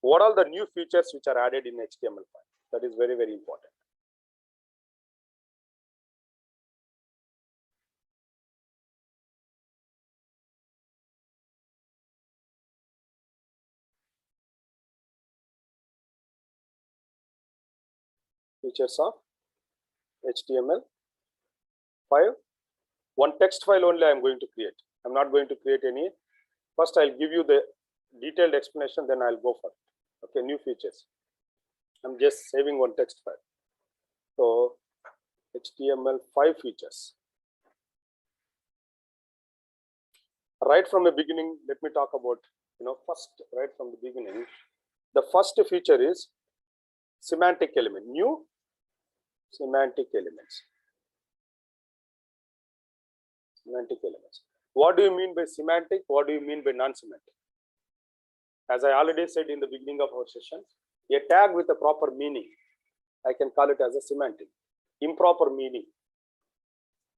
what are the new features which are added in HTML5? That is very, very important. Features of HTML5. One text file only I am going to create. I'm not going to create any. First, I'll give you the detailed explanation, then I'll go for it. Okay, new features. I'm just saving one text file. So, HTML5 features. Right from the beginning, let me talk about, first, right from the beginning, the first feature is semantic element, new semantic elements. Semantic elements. What do you mean by semantic? What do you mean by non-semantic? As I already said in the beginning of our session, a tag with a proper meaning, I can call it as a semantic. Improper meaning,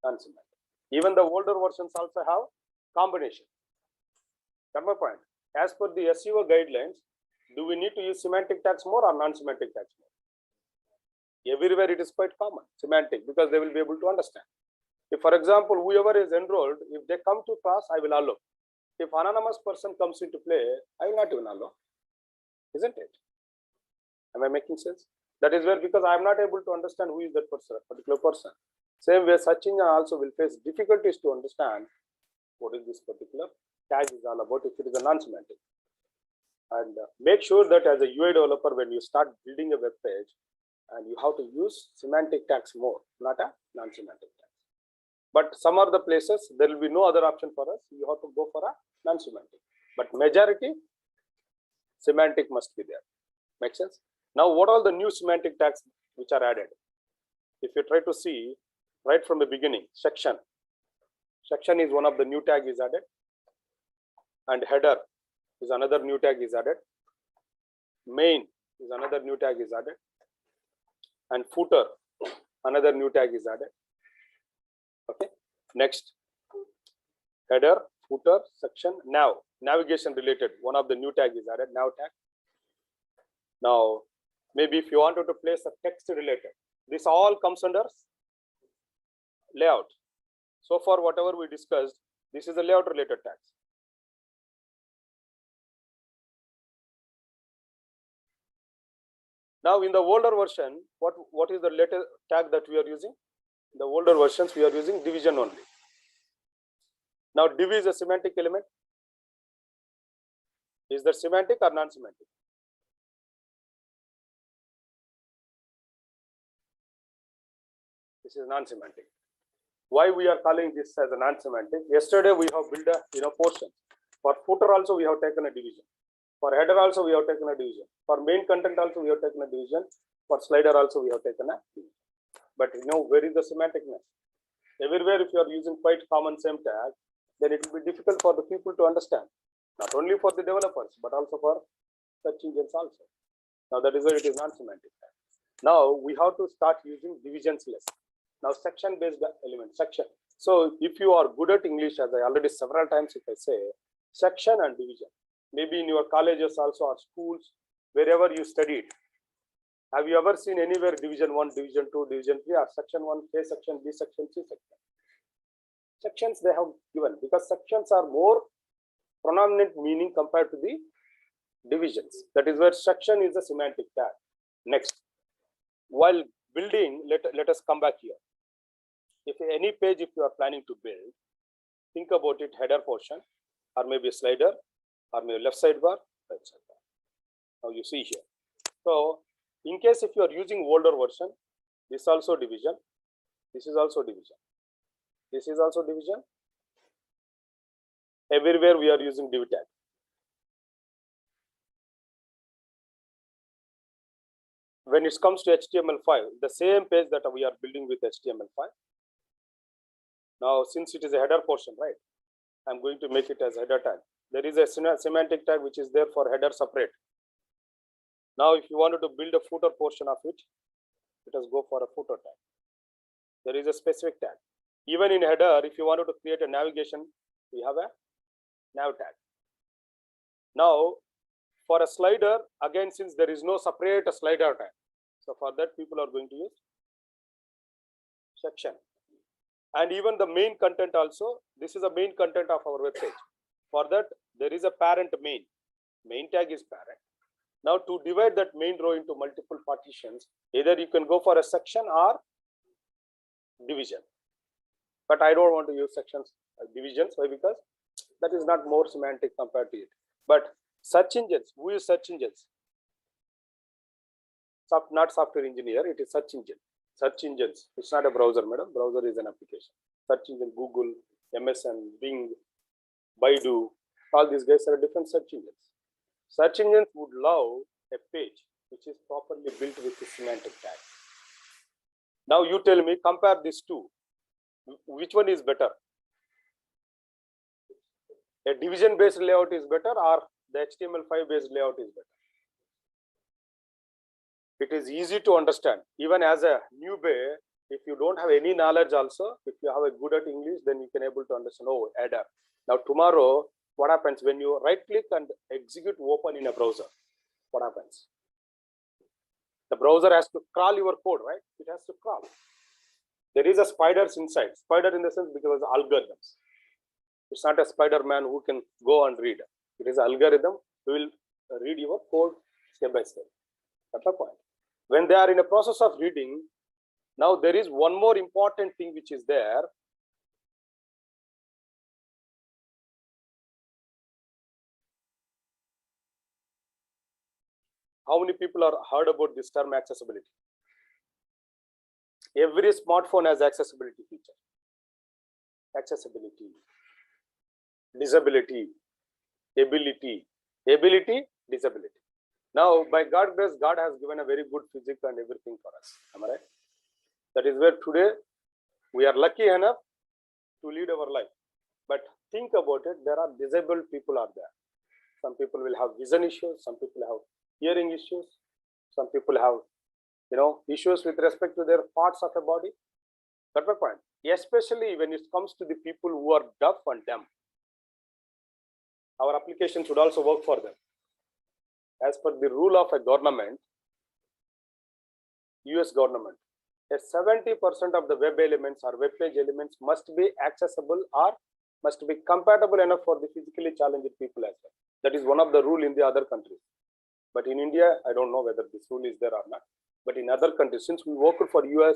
non-semantic. Even the older versions also have combination. That's my point. As per the SEO guidelines, do we need to use semantic tags more or non-semantic tags more? Everywhere it is quite common, semantic, because they will be able to understand. If, for example, whoever is enrolled, if they come to class, I will allow. If anonymous person comes into play, I will not even allow. Isn't it? Am I making sense? That is where, because I am not able to understand who is that person, particular person. Same way, searching also will face difficulties to understand what is this particular tag is all about if it is a non-semantic. And make sure that as a UI developer, when you start building a web page, and you have to use semantic tags more, not a non-semantic tag. But some other places, there will be no other option for us. You have to go for a non-semantic. But majority, semantic must be there. Make sense? Now, what are the new semantic tags which are added? If you try to see right from the beginning, section. Section is one of the new tag is added. And header is another new tag is added. Main is another new tag is added. And footer, another new tag is added. Okay. Next, header, footer, section, nav, navigation related. One of the new tag is added, nav tag. Now, maybe if you wanted to place a text related, this all comes under layout. So far, whatever we discussed, this is the layout related tags. Now, in the older version, what is the latest tag that we are using? In the older versions, we are using division only. Now, div is a semantic element. Is that semantic or non-semantic? This is non-semantic. Why we are calling this as a non-semantic? Yesterday, we have built a portion. For footer also, we have taken a division. For header also, we have taken a division. For main content also, we have taken a division. For slider also, we have taken a division. But where is the semanticness? Everywhere, if you are using quite common same tag, then it will be difficult for the people to understand. Not only for the developers, but also for search engines also. Now, that is where it is non-semantic tag. Now, we have to start using divisions less. Now, section-based element, section. So, if you are good at English, as I already several times, if I say section and division, maybe in your colleges also or schools, wherever you studied, have you ever seen anywhere division 1, division 2, division 3, or section 1, A section, B section, C section? Sections they have given because sections are more prominent meaning compared to the divisions. That is where section is a semantic tag. Next, while building, let us come back here. If any page, if you are planning to build, think about it, header portion, or maybe a slider, or maybe left sidebar, right sidebar. Now you see here. So, in case if you are using older version, this also division, this is also division, this is also division. Everywhere we are using div tag. When it comes to HTML5, the same page that we are building with HTML5. Now, since it is a header portion, right, I'm going to make it as header tag. There is a semantic tag which is there for header separate. Now, if you wanted to build a footer portion of it, let us go for a footer tag. There is a specific tag. Even in header, if you wanted to create a navigation, we have a nav tag. Now, for a slider, again, since there is no separate slider tag, so for that people are going to use section. And even the main content also, this is the main content of our website. For that, there is a parent main tag is parent. Now to divide that main row into multiple partitions, either you can go for a section or division. But I don't want to use sections, divisions. Why? Because that is not more semantic compared to it. But search engines, who use search engines? Not software engineer, it is search engine. Search engines, it's not a browser, madam. Browser is an application. Search engine, Google, MSN, Bing, Baidu, all these guys are different search engines. Search engines would love a page which is properly built with the semantic tag. Now you tell me, compare these two. Which one is better? A division based layout is better or the HTML5 based layout is better? It is easy to understand. Even as a newbie, if you don't have any knowledge also, if you have a good at English, then you can able to understand, oh, adapt. Now tomorrow, what happens when you right click and execute open in a browser? What happens? The browser has to crawl your code, right? It has to crawl. There is a spiders inside. Spider in the sense because of algorithms. It's not a Spider-Man who can go and read. It is an algorithm who will read your code step by step. That's the point. When they are in a process of reading, now there is one more important thing which is there. How many people are heard about this term accessibility? Every smartphone has accessibility feature. Accessibility, disability, ability, disability. Now, by God's grace, God has given a very good physics and everything for us. Am I right? That is where today we are lucky enough to lead our life. But think about it, there are disabled people out there. Some people will have vision issues, some people have hearing issues, some people have, issues with respect to their parts of the body. That's my point. Especially when it comes to the people who are deaf and dumb, our application should also work for them. As per the rule of a government, US government, 70% of the web elements or web page elements must be accessible or must be compatible enough for the physically challenged people as well. That is one of the rule in the other countries. But in India, I don't know whether this rule is there or not. But in other countries, since we work for US,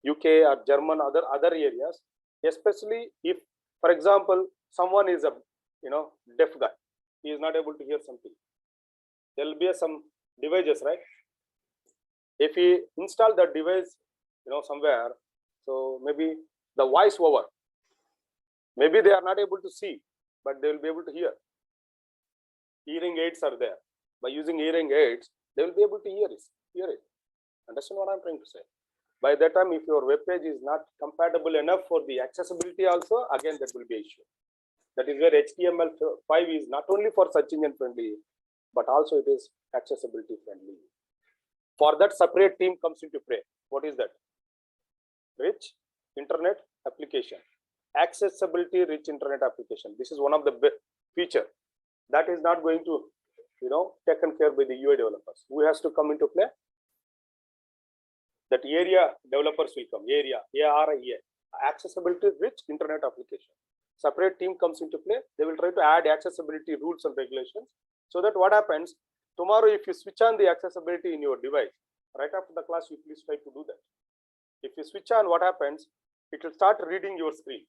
UK or German, other areas, especially if, for example, someone is a deaf guy, he is not able to hear something. There will be some devices, right? If he install that device, somewhere, so maybe the voice over, maybe they are not able to see, but they will be able to hear. Hearing aids are there. By using hearing aids, they will be able to hear it. Understand what I'm trying to say? By that time, if your web page is not compatible enough for the accessibility also, again, that will be an issue. That is where HTML5 is not only for search engine friendly, but also it is accessibility friendly. For that, separate team comes into play. What is that? Rich internet application. Accessibility rich internet application. This is one of the feature that is not going to, taken care by the UI developers. Who has to come into play? That area developers will come. ARIA. Accessibility rich internet application. Separate team comes into play. They will try to add accessibility rules and regulations. So that what happens, tomorrow if you switch on the accessibility in your device, right after the class, you please try to do that. If you switch on, what happens, it will start reading your screen.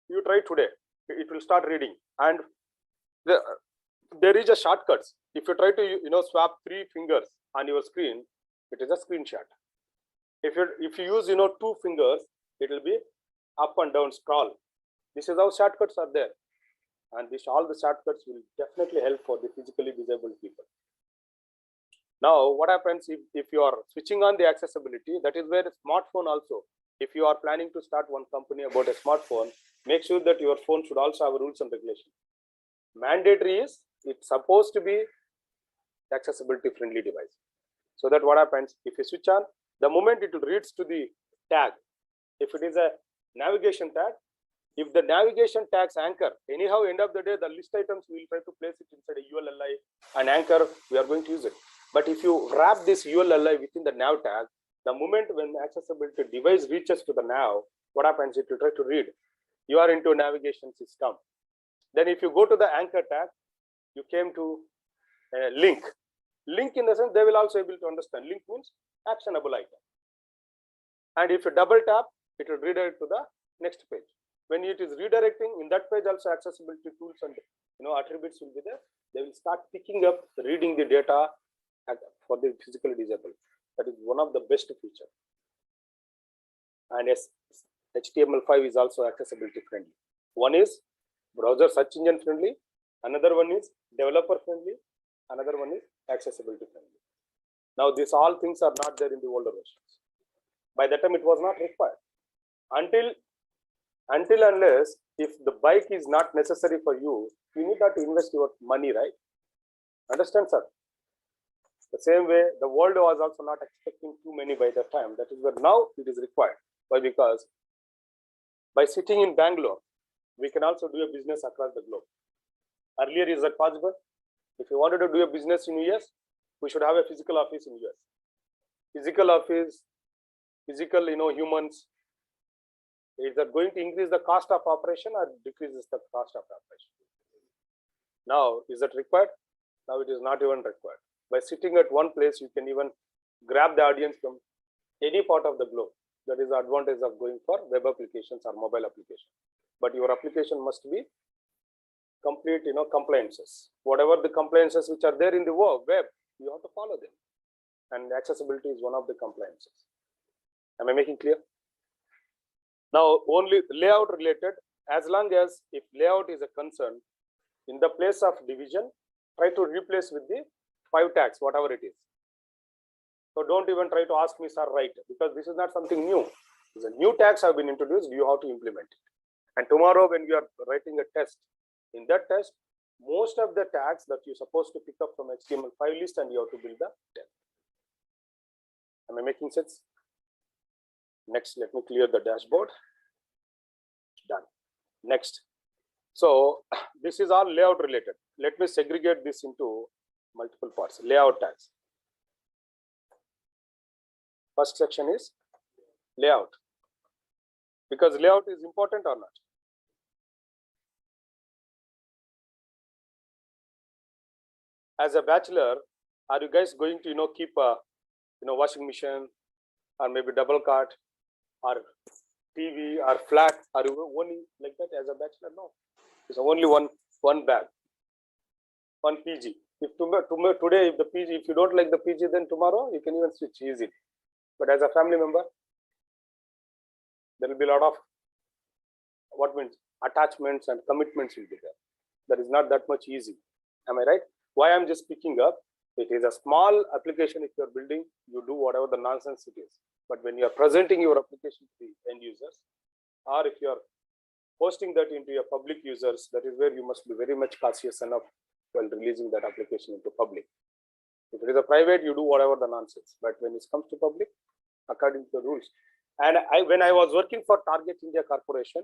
You try today, it will start reading. And there is a shortcuts. If you try to swap 3 fingers on your screen, it is a screenshot. If you use 2 fingers, it will be up and down scroll. This is how shortcuts are there. And all the shortcuts will definitely help for the physically disabled people. Now, what happens if you are switching on the accessibility, that is where a smartphone also, if you are planning to start one company about a smartphone, make sure that your phone should also have rules and regulations. Mandatory is, it's supposed to be accessibility friendly device. So that what happens, if you switch on, the moment it reads to the tag, if it is a navigation tag, If the navigation tags anchor, anyhow, end of the day, the list items, we will try to place it inside a ULLI and anchor, we are going to use it. But if you wrap this ULLI within the nav tag, the moment when accessibility device reaches to the nav, what happens? It will try to read. You are into a navigation system. Then if you go to the anchor tag, you came to a link. Link in the sense, they will also able to understand. Link means actionable item. And if you double tap, it will redirect to the next page. When it is redirecting, in that page also accessibility tools and attributes will be there. They will start picking up, reading the data for the physically disabled. That is one of the best features. And yes, HTML5 is also accessibility friendly. One is browser search engine friendly, another one is developer friendly, another one is accessibility friendly. Now these all things are not there in the older versions. By that time it was not required. Until unless if the bike is not necessary for you, you need not to invest your money, right? Understand, sir? The same way the world was also not expecting too many by that time. That is where now it is required. Why? Because by sitting in Bangalore, we can also do a business across the globe. Earlier, is that possible? If you wanted to do a business in US, we should have a physical office in US. Physical office, physical, humans. Is that going to increase the cost of operation or decreases the cost of operation? Now, is that required? Now it is not even required. By sitting at one place, you can even grab the audience from any part of the globe. That is the advantage of going for web applications or mobile applications. But your application must be complete, compliances. Whatever the compliances which are there in the web, you have to follow them. And accessibility is one of the compliances. Am I making clear? Now, only layout related, as long as if layout is a concern, in the place of division, try to replace with the 5 tags, whatever it is. So don't even try to ask me, sir, right? Because this is not something new. The new tags have been introduced, you have to implement it. And tomorrow when we are writing a test, in that test, most of the tags that you're supposed to pick up from HTML5 list and you have to build the test. Am I making sense? Next, let me clear the dashboard. Done. Next. So this is all layout related. Let me segregate this into multiple parts. Layout tags. First section is layout. Because layout is important or not? As a bachelor, are you guys going to keep a washing machine or maybe double cart or TV or flat? Are you only like that as a bachelor? No, it's only one bag, one PG. If today if the PG, if you don't like the PG, then tomorrow you can even switch easily. But as a family member, there will be a lot of what means attachments and commitments will be there. That is not that much easy. Am I right? Why I'm just picking up? It is a small application. If you're building, you do whatever the nonsense it is. But when you are presenting your application to the end users, or if you are posting that into your public users, that is where you must be very much cautious enough while releasing that application into public. If it is a private, you do whatever the nonsense. But when it comes to public, according to the rules. And when I was working for Target India Corporation,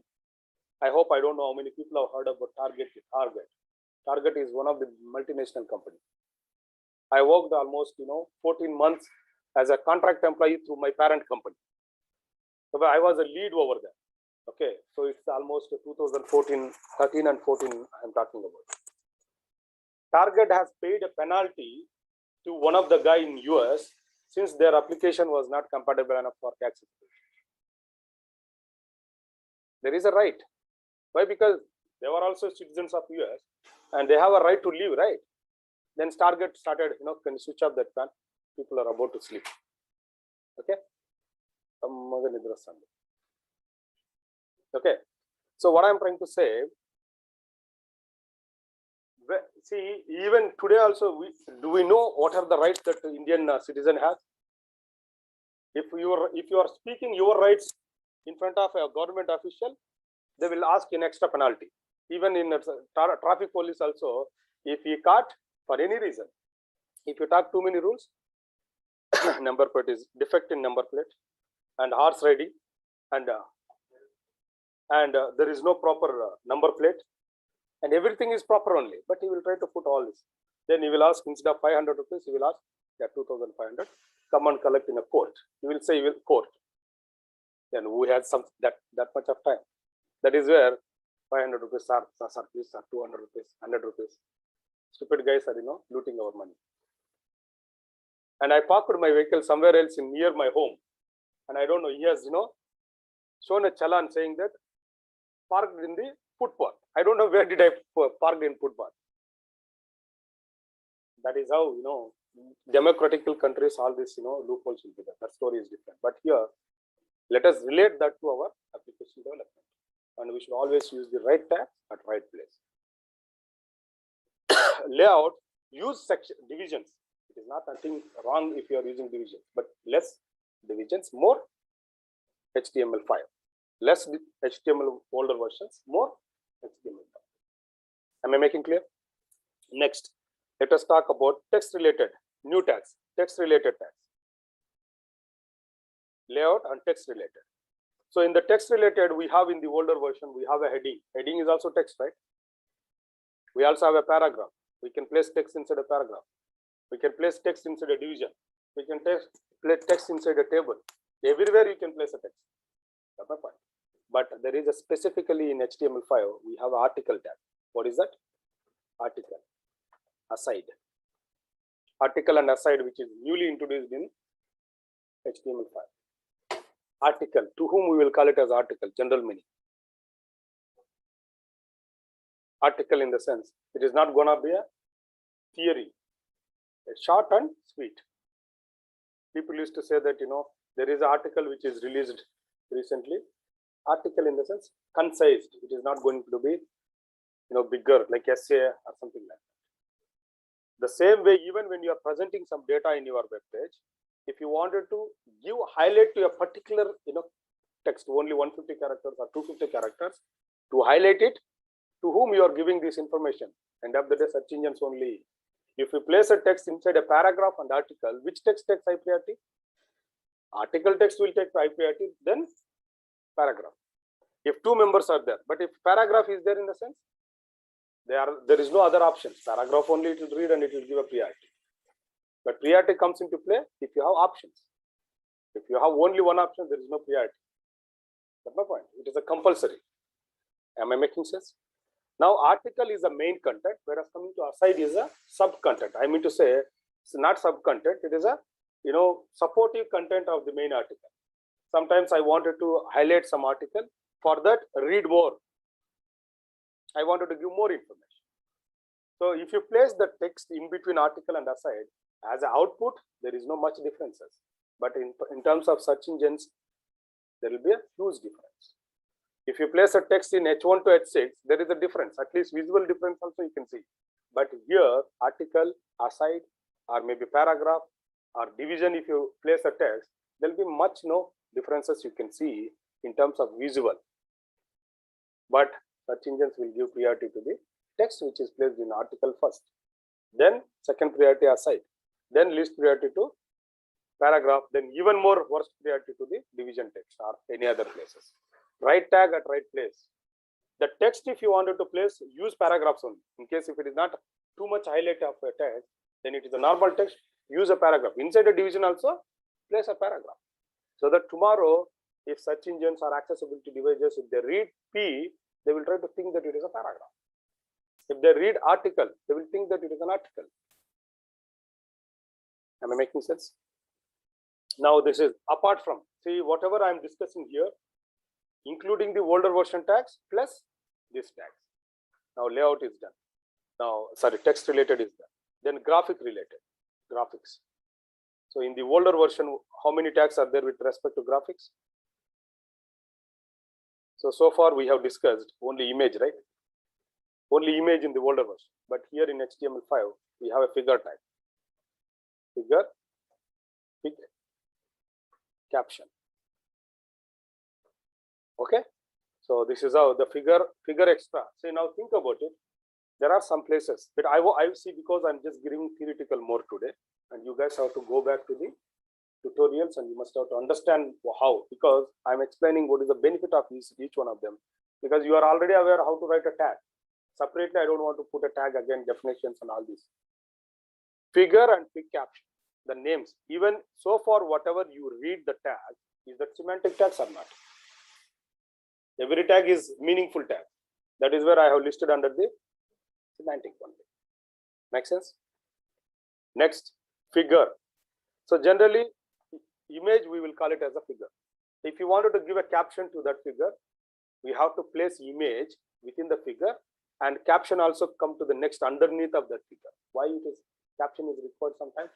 I hope I don't know how many people have heard about Target. Target is one of the multinational companies. I worked almost 14 months as a contract employee through my parent company. So I was a lead over there. Okay, so it's almost 2014, 13 and 14 I'm talking about. Target has paid a penalty to one of the guy in US since their application was not compatible enough for accessibility. There is a right. Why? Because they were also citizens of US and they have a right to live, right? Then Target started, can you switch off that fan? People are about to sleep. Okay. Okay. So what I'm trying to say, see, even today also, do we know what are the rights that the Indian citizen has? If you are speaking your rights in front of a government official, they will ask an extra penalty. Even in traffic police also, if you caught for any reason, if you talk too many rules, number plate is defect in number plate, and horse riding, and and there is no proper number plate, and everything is proper only, but he will try to put all this. Then he will ask, instead of 500 rupees, he will ask, yeah, 2,500, come and collect in a court. He will say, will court. Then we had some that much of time. That is where 500 rupees, sir, please, sir, 200 rupees, 100 rupees. Stupid guys are, looting our money. And I parked my vehicle somewhere else near my home. And I don't know, he has, shown a challan saying that parked in the footpath. I don't know where did I park in footpath. That is how, democratical countries, all this, loopholes will be there. That story is different. But here, let us relate that to our application development. And we should always use the right tag at right place. Layout, use section divisions. It is not nothing wrong if you are using divisions, but less divisions, more HTML5. Less HTML older versions, more HTML5. Am I making clear? Next, let us talk about text related new tags, text related tags. Layout and text related. So in the text related, we have in the older version, we have a heading. Heading is also text, right? We also have a paragraph. We can place text inside a paragraph. We can place text inside a division. We can place text inside a table. Everywhere you can place a text. That's my point. But there is a specifically in HTML5, we have an article tag. What is that? Article. Aside. Article and aside, which is newly introduced in HTML5. Article, to whom we will call it as article, general meaning. Article in the sense, it is not going to be a theory. It's short and sweet. People used to say that, there is an article which is released recently. Article in the sense, concised. It is not going to be, bigger, like essay or something like that. The same way, even when you are presenting some data in your web page, if you wanted to give highlight to a particular, text, only 150 characters or 250 characters, to highlight it, to whom you are giving this information. End of the day, search engines only. If you place a text inside a paragraph and article, which text takes high priority? Article text will take high priority, then paragraph. If two members are there, but if paragraph is there in the sense, there is no other options. Paragraph only it will read and it will give a priority. But priority comes into play if you have options. If you have only one option, there is no priority. That's my point. It is a compulsory. Am I making sense? Now, article is the main content, whereas coming to aside is a sub content. I mean to say, it's not sub content. It is a supportive content of the main article. Sometimes I wanted to highlight some article. For that, read more. I wanted to give more information. So if you place the text in between article and aside, as an output, there is no much differences. But in terms of search engines, there will be a huge difference. If you place a text in H1 to H6, there is a difference, at least visual difference also you can see. But here, article, aside, or maybe paragraph, or division, if you place a text, there will be much no differences you can see in terms of visual. But search engines will give priority to the text which is placed in article first. Then second priority aside. Then least priority to paragraph. Then even more worst priority to the division text or any other places. Right tag at right place. The text, if you wanted to place, use paragraphs only. In case if it is not too much highlight of a text, then it is a normal text, use a paragraph. Inside a division also, place a paragraph. So that tomorrow, if search engines are accessible to devices, if they read P, they will try to think that it is a paragraph. If they read article, they will think that it is an article. Am I making sense? Now this is apart from, see, whatever I am discussing here, including the older version tags plus this tags. Now layout is done. Now, sorry, text related is done. Then graphic related, graphics. So in the older version, how many tags are there with respect to graphics? So far we have discussed only image, right? Only image in the older version. But here in HTML5, we have a figure tag. Figure, fig, caption. Okay. So this is how the figure extra. So now think about it. There are some places, but I see because I'm just giving theoretical more today, and you guys have to go back to the tutorial. tutorials and you must have to understand how, because I'm explaining what is the benefit of each one of them, because you are already aware how to write a tag. Separately, I don't want to put a tag again, definitions and all this. Figure and pick caption, the names, even so far whatever you read the tag, is that semantic tags or not? Every tag is meaningful tag. That is where I have listed under the semantic one. Make sense? Next, figure. So generally, image we will call it as a figure. If you wanted to give a caption to that figure, we have to place image within the figure, and caption also come to the next underneath of that figure. Why it is caption is required sometimes?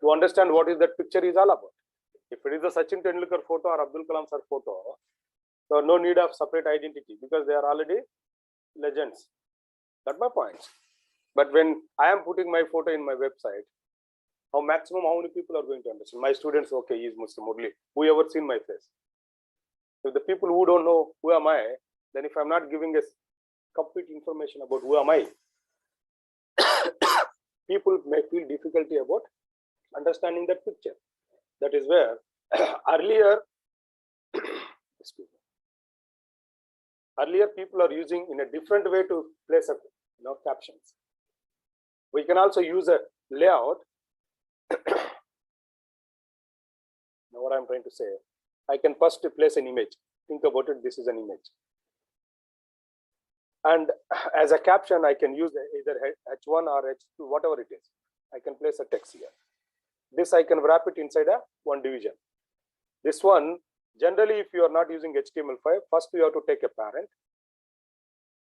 To understand what is that picture is all about. If it is a Sachin Tendulkar photo or Abdul Kalam sir photo, so no need of separate identity because they are already legends. That's my point. But when I am putting my photo in my website, how many people are going to understand? My students, okay, he is Muslim only. Whoever seen my face. If the people who don't know who am I, then if I'm not giving a complete information about who am I, people may feel difficulty about understanding that picture. That is where earlier, excuse me, earlier people are using in a different way to place a captions. We can also use a layout. Now what I'm trying to say, I can first place an image. Think about it, this is an image. And as a caption, I can use either H1 or H2, whatever it is. I can place a text here. This I can wrap it inside a one division. This one, generally, if you are not using HTML5, first we have to take a parent.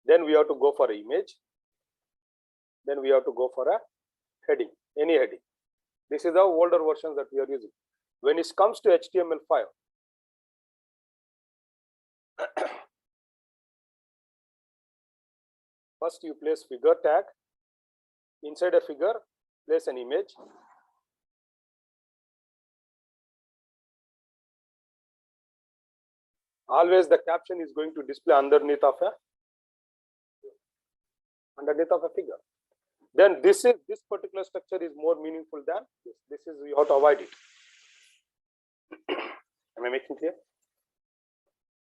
Then we have to go for an image. Then we have to go for a heading, any heading. This is the older versions that we are using. When it comes to HTML5, first you place figure tag. Inside a figure, place an image. Always the caption is going to display underneath of a figure. Then this particular structure is more meaningful than this. This is, you have to avoid it. Am I making clear?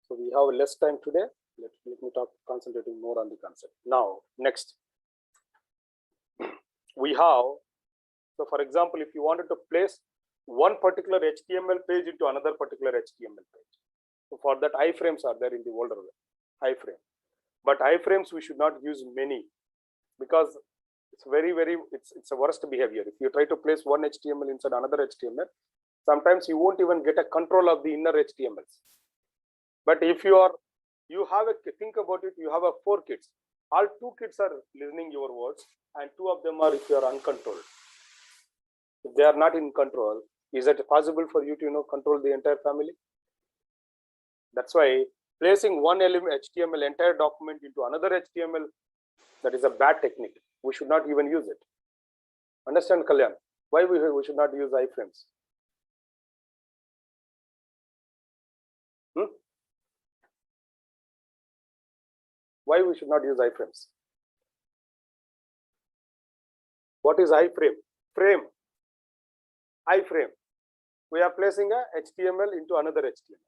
So we have less time today. Let me talk concentrating more on the concept. Now, next. We have, so for example, if you wanted to place one particular HTML page into another particular HTML page. So for that, iframes are there in the older way, iframe. But iframes we should not use many, because it's it's a worst behavior. If you try to place one HTML inside another HTML, sometimes you won't even get a control of the inner HTMLs. But if you have a, think about it, you have a 4 kids. All 2 kids are listening your words, and 2 of them are if you are uncontrolled. If they are not in control, is it possible for you to control the entire family? That's why placing one element HTML entire document into another HTML, that is a bad technique. We should not even use it. Understand, Kalyan? Why we should not use iframes? Why we should not use iframes? What is iframe? Frame. Iframe. We are placing a HTML into another HTML.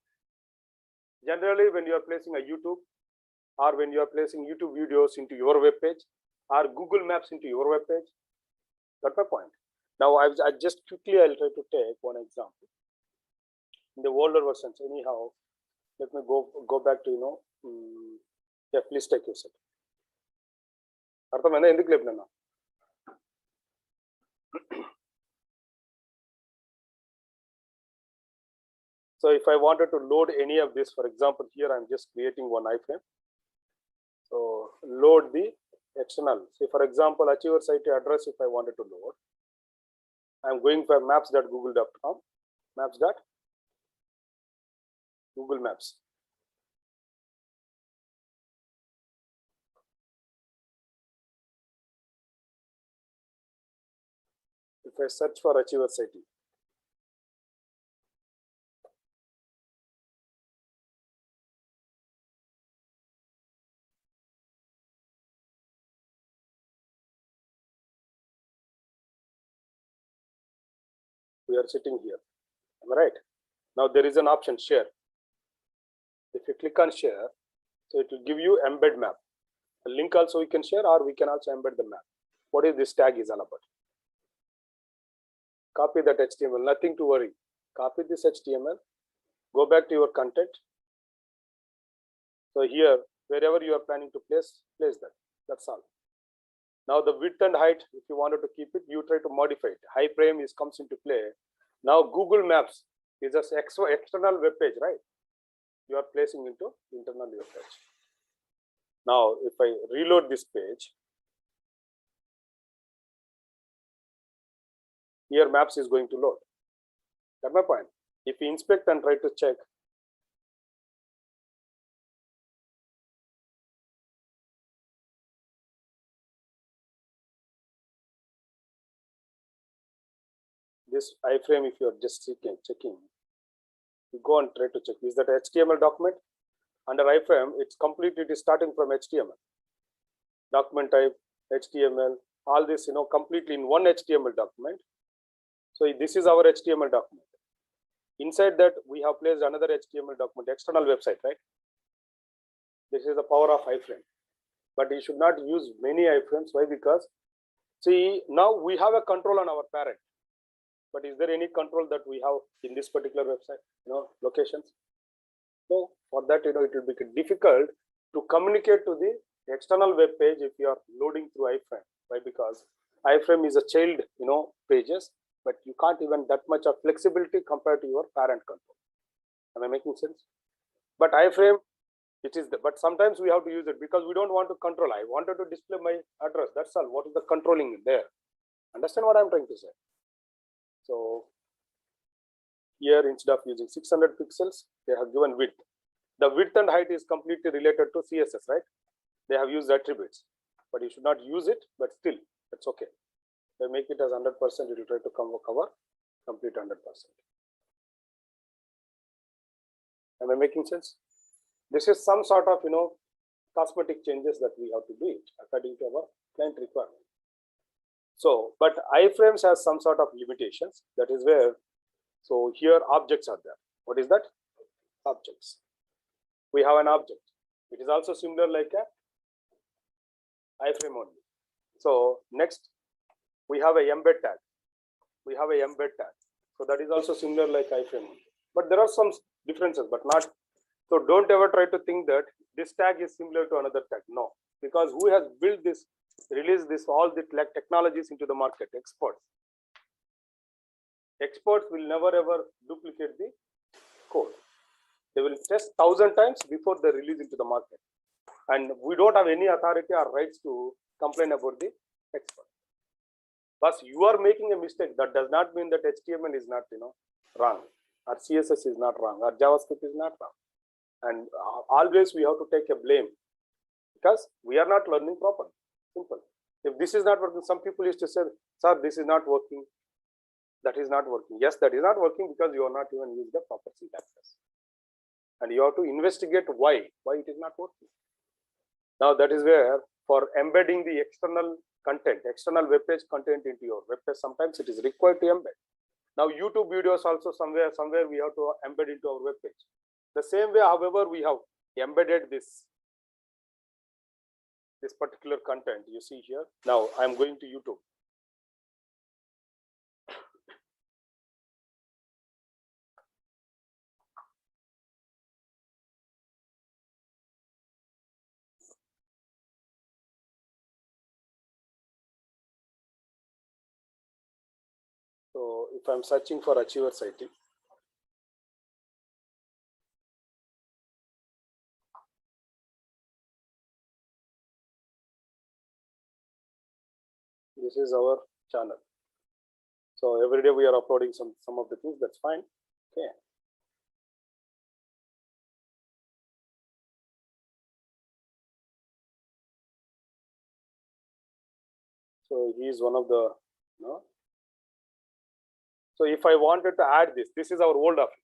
Generally, when you are placing a YouTube, or when you are placing YouTube videos into your web page, or Google Maps into your web page, that's my point. Now, I just quickly I'll try to take one example. In the older versions, anyhow, let me go back to yeah, please take your seat. So if I wanted to load any of this, for example, here I'm just creating one iframe. So load the external. Say for example, Achiever site address if I wanted to load. I'm going for maps.google.com, maps.google Maps. If I search for Achiever site, We are sitting here. Am I right? Now there is an option share. If you click on share, so it will give you embed map. The link also we can share, or we can also embed the map. What is this tag is all about? Copy that HTML, nothing to worry. Copy this HTML, go back to your content. So here, wherever you are planning to place that. That's all. Now the width and height, if you wanted to keep it, you try to modify it. High frame comes into play. Now Google Maps is an external web page, right? You are placing into internal web page. Now, if I reload this page, here Maps is going to load. That's my point. If we inspect and try to check, this iframe, if you are just checking, you go and try to check, is that HTML document? Under iframe, it's complete, it is starting from HTML. Document type, HTML, all this, completely in one HTML document. So this is our HTML document. Inside that, we have placed another HTML document, external website, right? This is the power of iframe. But you should not use many iframes. Why? Because, see, now we have a control on our parent. But is there any control that we have in this particular website, locations? So for that, it will be difficult to communicate to the external web page if you are loading through iframe. Why? Because iframe is a child, pages, but you can't even that much of flexibility compared to your parent control. Am I making sense? But iframe, but sometimes we have to use it because we don't want to control. I wanted to display my address. That's all. What is the controlling there? Understand what I'm trying to say? So here, instead of using 600 pixels, they have given width. The width and height is completely related to CSS, right? They have used attributes, but you should not use it, but still, that's okay. They make it as 100%, it will try to cover complete 100%. Am I making sense? This is some sort of, cosmetic changes that we have to do it according to our client requirement. So, but iframes has some sort of limitations. That is where, so here objects are there. What is that? Objects. We have an object. It is also similar like a iframe only. So next, we have a embed tag. We have a embed tag. So that is also similar like iframe only. But there are some differences, but not. So don't ever try to think that this tag is similar to another tag. No, because who has built this, released this, all the technologies into the market? Experts. Experts will never ever duplicate the code. They will test 1,000 times before they release into the market. And we don't have any authority or rights to complain about the expert. But you are making a mistake. That does not mean that HTML is not, wrong, or CSS is not wrong, or JavaScript is not wrong. And always we have to take a blame because we are not learning properly. Simple. If this is not working, some people used to say, sir, this is not working. That is not working. Yes, that is not working because you are not even using the proper syntax. And you have to investigate why it is not working. Now that is where for embedding the external content, external web page content into your web page, sometimes it is required to embed. Now YouTube videos also somewhere we have to embed into our web page. The same way, however, we have embedded this particular content you see here. Now I am going to YouTube. So if I'm searching for Achievers IT, this is our channel. So every day we are uploading some of the things. That's fine. Okay. So he is one of the, So if I wanted to add this is our old office.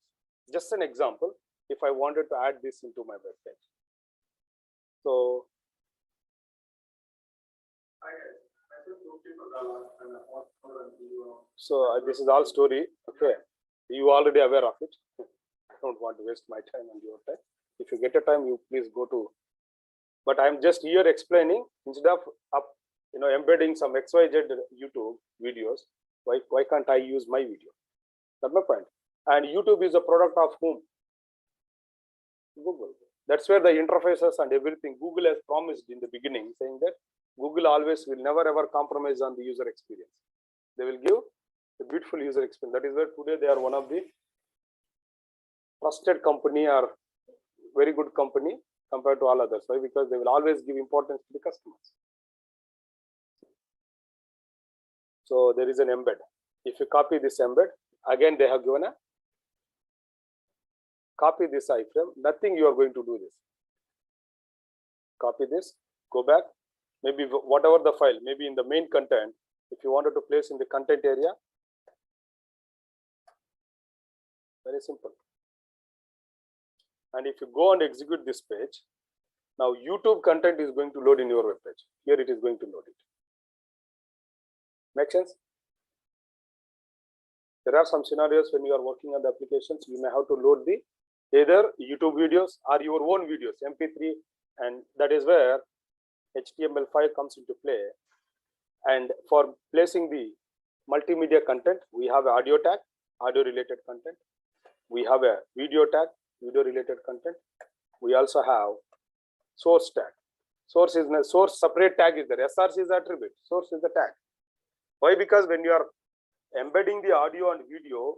Just an example. If I wanted to add this into my web page. So this is all story. Okay. you already aware of it. I don't want to waste my time and your time. If you get a time, you please go to. But I'm just here explaining instead of embedding some XYZ YouTube videos. Why can't I use my video? That's my point. And YouTube is a product of whom? Google. That's where the interfaces and everything Google has promised in the beginning, saying that Google always will never ever compromise on the user experience. They will give a beautiful user experience. That is where today they are one of the trusted company or very good company compared to all others. Why? Because they will always give importance to the customers. So there is an embed. If you copy this embed, again they have given a copy this iframe. Nothing you are going to do this. Copy this, go back, maybe whatever the file, maybe in the main content, if you wanted to place in the content area, very simple. And if you go and execute this page, now YouTube content is going to load in your web page. Here it is going to load it. Make sense? There are some scenarios when you are working on the applications, you may have to load the either YouTube videos or your own videos, MP3, and that is where HTML5 comes into play. And for placing the multimedia content, we have an audio tag, audio related content. We have a video tag, video related content. We also have source tag. Source is a source separate tag is there. SRC is attribute. Source is the tag. Why? Because when you are embedding the audio and video,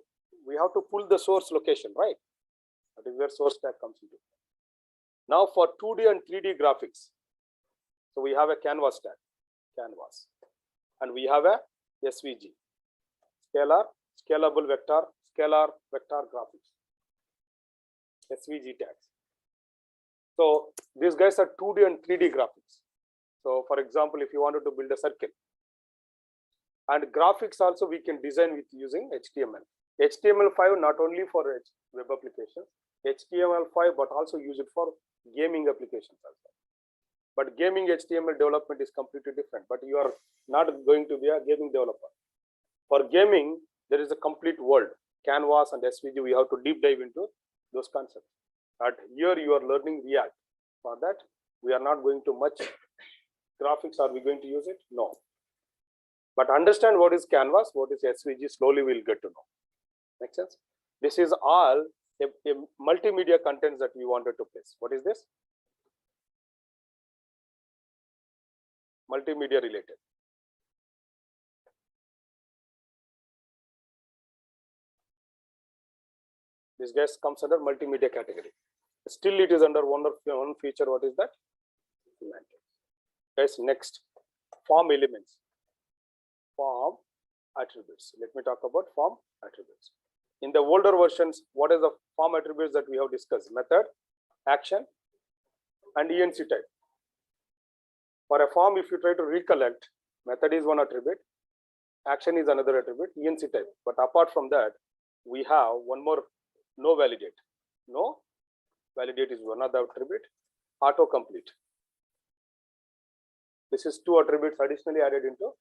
we have to pull the source location, right? That is where source tag comes into play. Now for 2D and 3D graphics, so we have a canvas tag, canvas, and we have a SVG, scalar, scalable vector, scalar vector graphics, SVG tags. So these guys are 2D and 3D graphics. So for example, if you wanted to build a circle, and graphics also we can design with using HTML. HTML5 not only for web applications, HTML5 but also use it for gaming applications also. But gaming HTML development is completely different. But you are not going to be a gaming developer. For gaming, there is a complete world. Canvas and SVG, we have to deep dive into those concepts. But here you are learning React. For that, we are not going to much graphics. Are we going to use it? No. But understand what is Canvas, what is SVG, slowly we'll get to know. Make sense? This is all a multimedia contents that we wanted to place. What is this? Multimedia related. This guys comes under multimedia category. Still it is under one feature. What is that? Guys, next, form elements. Form attributes. Let me talk about form attributes. In the older versions, what is the form attributes that we have discussed? Method, action, and ENC type. For a form, if you try to recollect, method is one attribute, action is another attribute, ENC type. But apart from that, we have one more, no validate. No validate is one other attribute, autocomplete. This is two attributes additionally added into.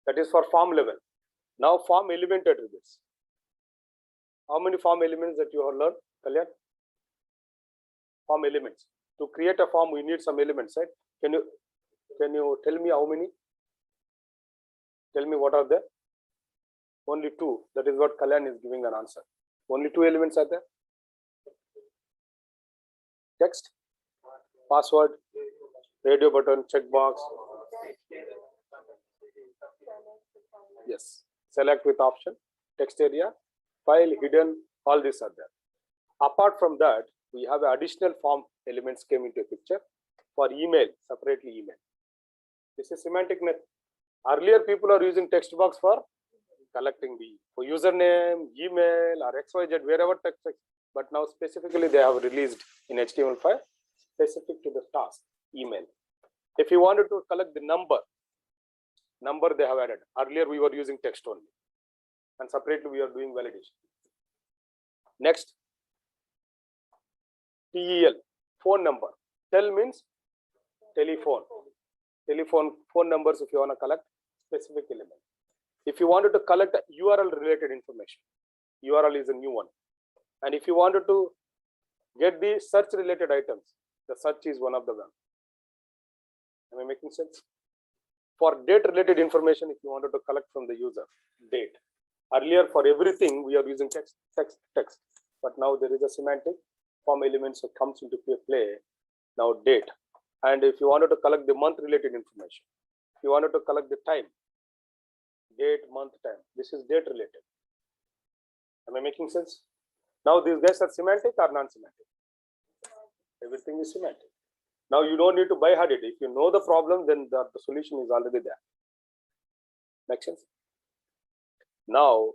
That is for form level. Now form element attributes. How many form elements that you have learned, Kalyan? Form elements. To create a form, we need some elements, right? Can you tell me how many? Tell me what are there? Only two. That is what Kalyan is giving an answer. Only two elements are there. Text, password, radio button, checkbox. Yes. Select with option, text area, file, hidden, all these are there. Apart from that, we have additional form elements came into picture for email, separately email. This is semantic net. Earlier, people are using text box for collecting the for username, email, or XYZ, wherever text. But now specifically they have released in HTML5 specific to the task, email. If you wanted to collect the number they have added. Earlier we were using text only, and separately we are doing validation. Next, TEL, phone number. Tel means telephone. Phone numbers if you want to collect specific element. If you wanted to collect URL related information, URL is a new one. And if you wanted to get the search related items, the search is one of the them. Am I making sense? For date related information, if you wanted to collect from the user, date. Earlier for everything we are using text. But now there is a semantic form elements that comes into play. Now date. And if you wanted to collect the month related information, if you wanted to collect the time, date, month, time, this is date related. Am I making sense? Now these guys are semantic or non-semantic? Everything is semantic. Now you don't need to buy hard it. If you know the problem, then the solution is already there. Make sense? Now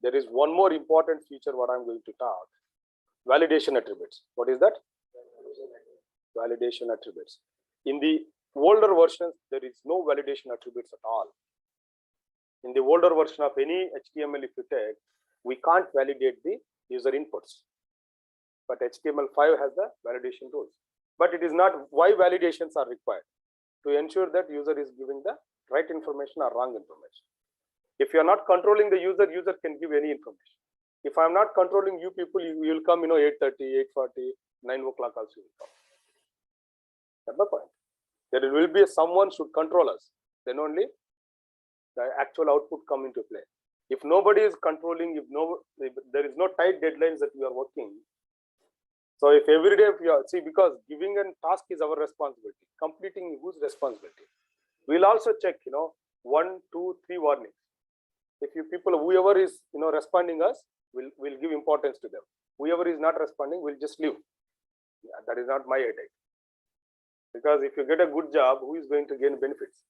there is one more important feature what I'm going to talk. Validation attributes. What is that? Validation attributes. In the older versions, there is no validation attributes at all. In the older version of any HTML, if you take, we can't validate the user inputs. But HTML5 has the validation rules. But it is not why validations are required. To ensure that user is giving the right information or wrong information. If you are not controlling the user, user can give any information. If I am not controlling you people, you will come, 8:30, 8:40, 9 o'clock also will come. That's the point. There will be someone should control us. Then only the actual output come into play. If nobody is controlling, if there is no tight deadlines that we are working. So if every day we are, see, because giving a task is our responsibility, completing whose responsibility. We'll also check, 1, 2, 3 warnings. If you people, whoever is responding us, we'll give importance to them. Whoever is not responding, we'll just leave. Yeah, that is not my headache. Because if you get a good job, who is going to gain benefits?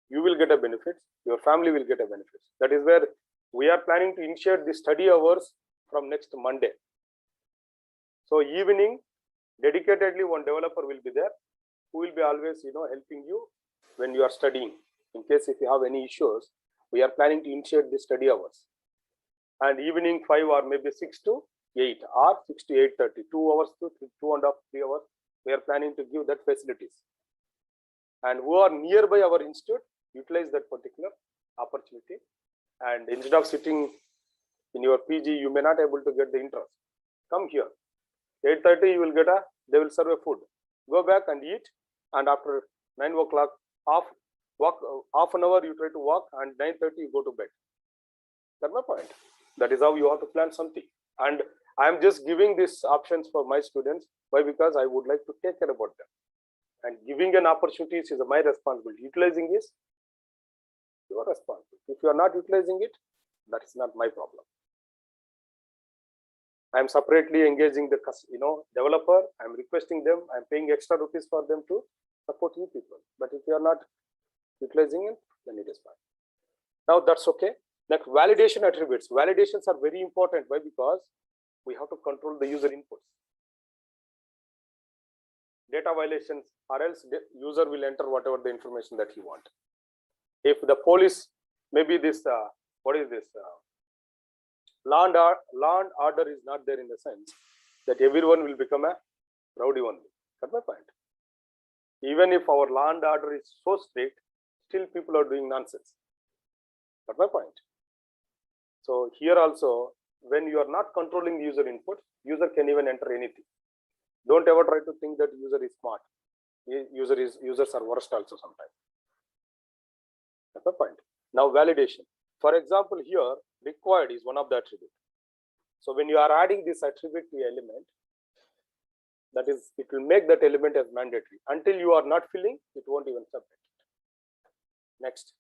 You will get a benefit, your family will get a benefit. That is where we are planning to initiate the study hours from next Monday. So evening, dedicatedly one developer will be there, who will be always helping you when you are studying. In case if you have any issues, we are planning to initiate the study hours. And evening 5 or maybe 6 to 8 or 6 to 8:30, 2 hours to 2.5, 3 hours. We are planning to give that facilities. And who are nearby our institute, utilize that particular opportunity. And instead of sitting in your PG, you may not able to get the interest. Come here. 8:30, you will get they will serve a food. Go back and eat. And after 9 o'clock, half an hour you try to walk, and 9:30 you go to bed. That's my point. That is how you have to plan something. And I am just giving these options for my students. Why? Because I would like to take care about them. And giving an opportunity is my responsibility. Utilizing is your responsibility. If you are not utilizing it, that is not my problem. I am separately engaging the developer. I am requesting them. I am paying extra rupees for them to support you people. But if you are not utilizing it, then it is fine. Now that's okay. Next, validation attributes. Validations are very important. Why? Because we have to control the user inputs. Data violations, or else the user will enter whatever the information that he wants. If the police, maybe this, what is this? Law and order is not there in the sense that everyone will become a rowdy only. That's my point. Even if our law and order is so strict, still people are doing nonsense. That's my point. So here also, when you are not controlling the user input, user can even enter anything. Don't ever try to think that user is smart. Users are worst also sometimes. That's the point. Now validation. For example, here required is one of the attributes. So when you are adding this attribute to element, that is, it will make that element as mandatory. Until you are not filling, it won't even submit. Next,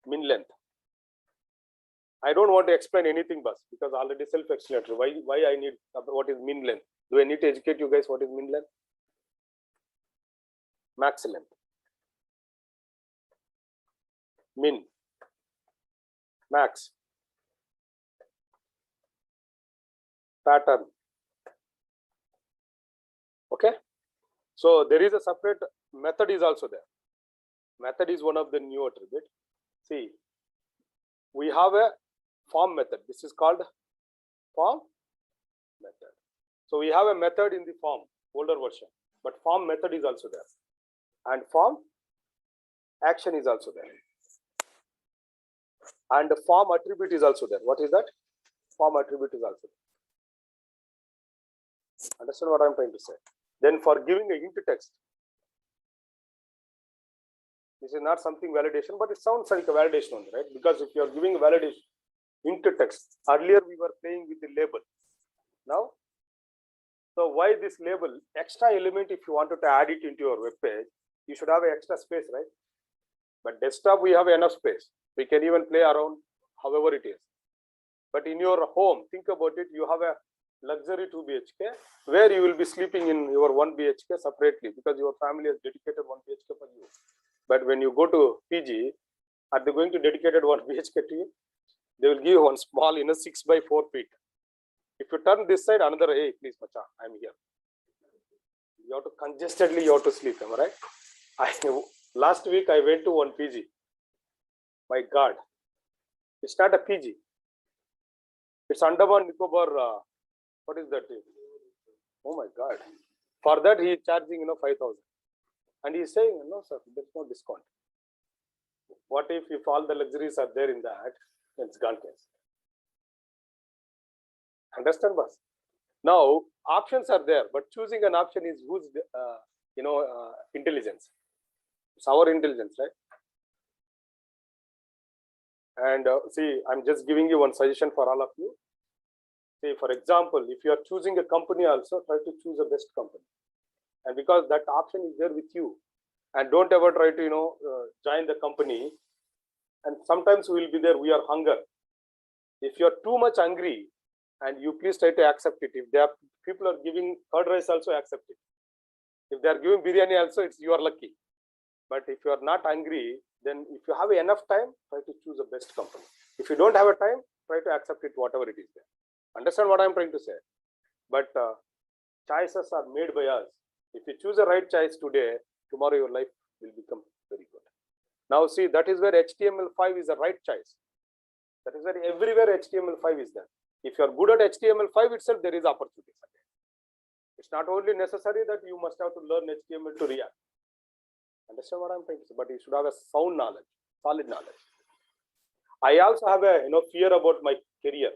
min length. I don't want to explain anything, boss, because already self-explanatory. Why I need what is min length? Do I need to educate you guys what is min length? Max length. Min. Max. Pattern. Okay. So there is a separate method is also there. Method is one of the new attributes. See, we have a form method. This is called form method. So we have a method in the form, older version, but form method is also there. And form action is also there. And the form attribute is also there. What is that? form attribute is also. Understand what I'm trying to say? Then for giving a int text, this is not something validation, but it sounds like a validation only, right? Because if you are giving a validation int text, earlier we were playing with the label. Now, so why this label? Extra element, if you wanted to add it into your web page, you should have an extra space, right? But desktop, we have enough space. We can even play around however it is. But in your home, think about it, you have a luxury 2 BHK where you will be sleeping in your 1 BHK separately because your family has dedicated 1 BHK for you. But when you go to PG, are they going to dedicate 1 BHK to you? They will give one small, 6 by 4 feet. If you turn this side, another, hey, please, macha, I'm here. You have to congested,ly you have to sleep, am I right? Last week I went to one PG. My God, it's not a PG. It's Andaman Nicobar. What is that? Oh my God! For that he is charging 5,000, and he is saying no sir, there's no discount. What if all the luxuries are there in that? It's gone case. Understand, boss? Now options are there, but choosing an option is whose intelligence. It's our intelligence, right? And see, I'm just giving you one suggestion for all of you. See, for example, if you are choosing a company also, try to choose the best company. And because that option is there with you. And don't ever try to, join the company. And sometimes we will be there, we are hunger. If you are too much hungry, and you please try to accept it. If there are people are giving curd rice, also accept it. If they are giving biryani also, you are lucky. But if you are not hungry, then if you have enough time, try to choose the best company. If you don't have a time, try to accept it, whatever it is there. Understand what I'm trying to say? But choices are made by us. If you choose the right choice today, tomorrow your life will become very good. Now see, that is where HTML5 is the right choice. That is where everywhere HTML5 is there. If you are good at HTML5 itself, there is opportunities again. It's not only necessary that you must have to learn HTML to React. Understand what I'm trying to say? But you should have a sound knowledge, solid knowledge. I also have a fear about my career.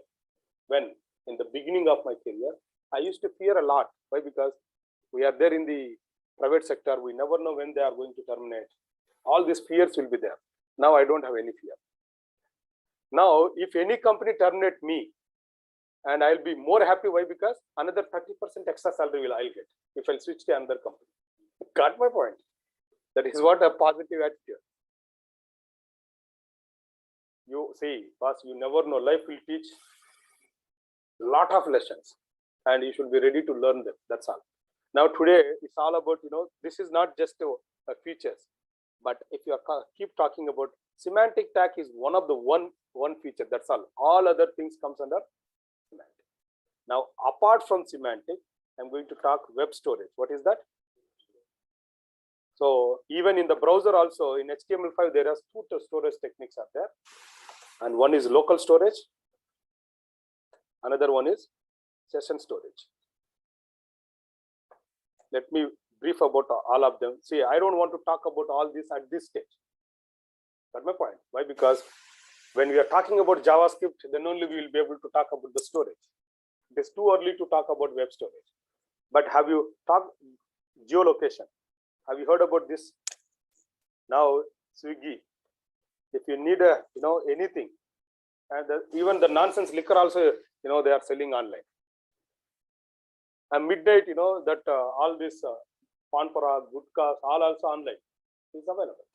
When in the beginning of my career, I used to fear a lot. Why? Because we are there in the private sector. We never know when they are going to terminate. All these fears will be there. Now I don't have any fear. Now, if any company terminate me, and I'll be more happy. Why? Because another 30% extra salary I'll get if I'll switch to another company. Got my point? That is what a positive attitude. You see, boss, you never know. Life will teach a lot of lessons, and you should be ready to learn them. That's all. Now today it's all about this is not just a features, but if you keep talking about semantic tag is one of the one feature. That's all. All other things comes under semantic. Now apart from semantic, I'm going to talk web storage. What is that? So even in the browser also in HTML5 there are two storage techniques are there, and one is local storage, another one is session storage. Let me brief about all of them. See, I don't want to talk about all this at this stage. That's my point. Why? Because when we are talking about JavaScript, then only we will be able to talk about the storage. It is too early to talk about web storage. But have you talked geolocation? Have you heard about this? Now Swiggy, if you need a anything, and even the nonsense liquor also they are selling online. And midnight that all this panpara, gutkas, all also online is available.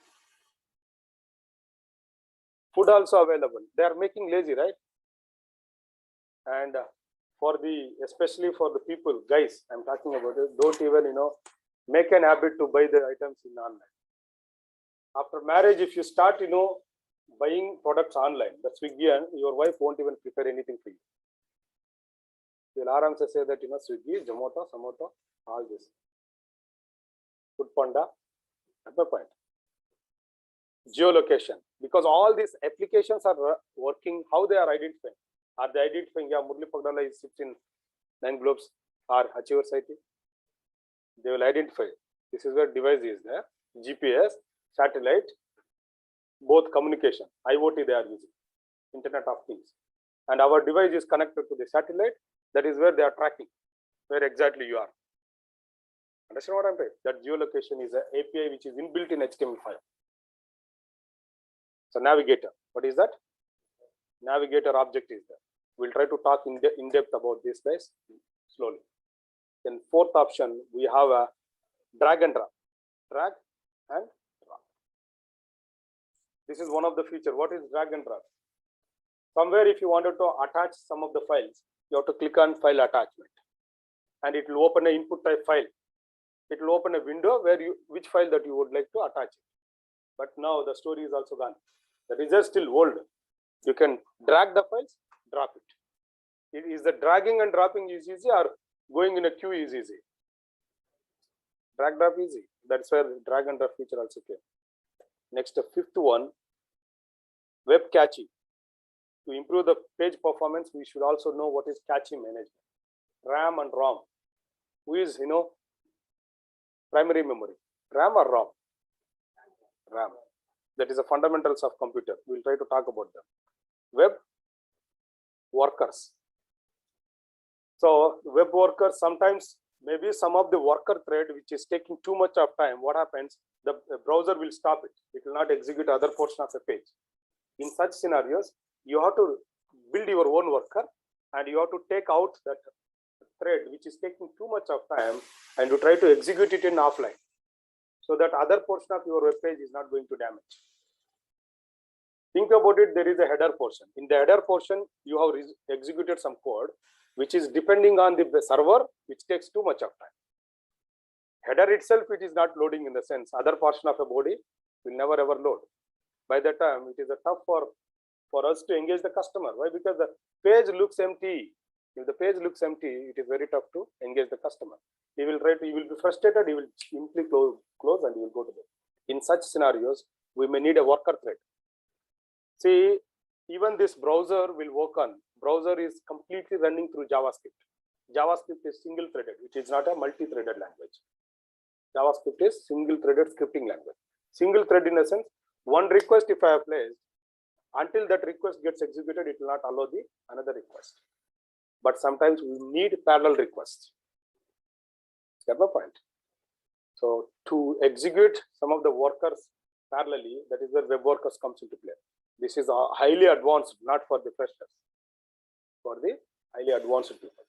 Food also available. They are making lazy, right? And especially for the people, guys, I'm talking about it. Don't even make an habit to buy the items in online. After marriage, if you start buying products online, the Swiggy, and your wife won't even prepare anything for you. You'll aram say that Swiggy, Zomato, Samoto, all this. Food Panda. That's the point. Geolocation, because all these applications are working. How they are identifying? Are they identifying? Yeah, Murli Pagdala is sits in 9 globes or Achiever Site. They will identify. This is where device is there. GPS, satellite, both communication, IoT they are using, Internet of Things. and our device is connected to the satellite. That is where they are tracking, where exactly you are. Understand what I'm saying? That geolocation is an API which is inbuilt in HTML5. So navigator, what is that? Navigator object is there. We'll try to talk in depth about this, guys, slowly. Then fourth option, we have a drag and drop. Drag and drop. This is one of the features. What is drag and drop? Somewhere if you wanted to attach some of the files, you have to click on file attachment. And it will open an input type file. It will open a window where which file that you would like to attach it. But now the story is also gone. The result still old. You can drag the files, drop it. Is the dragging and dropping is easy, or going in a queue is easy? Drag drop easy. That's where drag and drop feature also came. Next, the fifth one, web caching. To improve the page performance, we should also know what is cache management. RAM and ROM. Who is, primary memory? RAM or ROM? RAM. That is the fundamentals of computer. We'll try to talk about them. Web workers. So web workers, sometimes maybe some of the worker thread which is taking too much of time, what happens? The browser will stop it. It will not execute other portion of the page. In such scenarios, you have to build your own worker and you have to take out that thread which is taking too much of time and you try to execute it in offline, so that other portion of your web page is not going to damage. Think about it, there is a header portion. In the header portion, you have executed some code which is depending on the server, which takes too much of time. Header itself, it is not loading in the sense, other portion of a body will never ever load. By that time, it is a tough for us to engage the customer. Why? Because the page looks empty. If the page looks empty, it is very tough to engage the customer. He will be frustrated, he will simply close and he will go to bed. In such scenarios, we may need a worker thread. See, even this browser will work on. Browser is completely running through JavaScript. JavaScript is single-threaded, which is not a multi-threaded language. JavaScript is single-threaded scripting language. Single-thread in a sense, one request if I have placed, until that request gets executed, it will not allow the another request. But sometimes we need parallel requests. Get my point? So to execute some of the workers parallelly, that is where web workers comes into play. This is a highly advanced, not for the freshers, for the highly advanced people.